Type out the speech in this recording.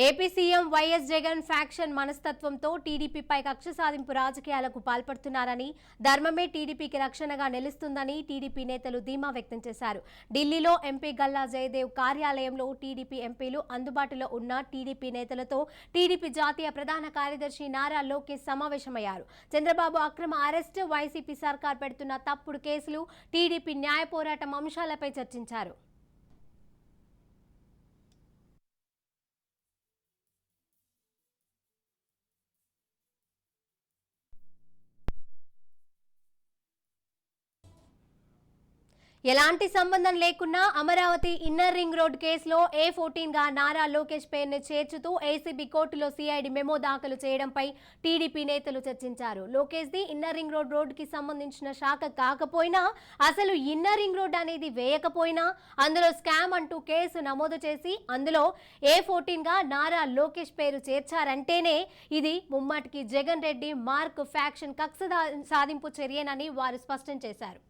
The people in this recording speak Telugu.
AP CM YS Jagan faction మనస్తత్వంతో టీడీపీపై కక్ష సాధింపు రాజకీయాలకు పాల్పడుతున్నారని, ధర్మమే టీడీపీకి రక్షణగా నిలుస్తుందని టీడీపీ నేతలు ధీమా వ్యక్తం చేశారు. ఢిల్లీలో ఎంపీ గల్లా జయదేవ్ కార్యాలయంలో టీడీపీ ఎంపీలు అందుబాటులో ఉన్న టీడీపీ నేతలతో టీడీపీ జాతీయ ప్రధాన కార్యదర్శి నారా లోకేష్ సమావేశమయ్యారు. చంద్రబాబు అక్రమ అరెస్టు, వైసీపీ సర్కార్ పెడుతున్న తప్పుడు కేసులు, టీడీపీ న్యాయ పోరాటం అంశాలపై చర్చించారు. ఎలాంటి సంబంధం లేకున్నా అమరావతి ఇన్నర్ రింగ్ రోడ్ కేసులో A14 గా నారా లోకేష్ పేరును చేర్చుతూ ఏసీబీ కోర్టులో సిఐడి మెమో దాఖలు చేయడంపై టీడీపీ నేతలు చర్చించారు. లోకేష్ ది ఇన్నర్ రింగ్ రోడ్డుకి సంబంధించిన శాఖ కాకపోయినా, అసలు ఇన్నర్ రింగ్ రోడ్ అనేది వేయకపోయినా అందులో స్కామ్ అంటూ కేసు నమోదు చేసి అందులో A14 గా నారా లోకేష్ పేరు చేర్చారంటేనే ఇది ముమ్మాటికి జగన్ రెడ్డి మార్క్ ఫ్యాక్షన్ కక్ష సాధింపు చర్యనని వారు స్పష్టం చేశారు.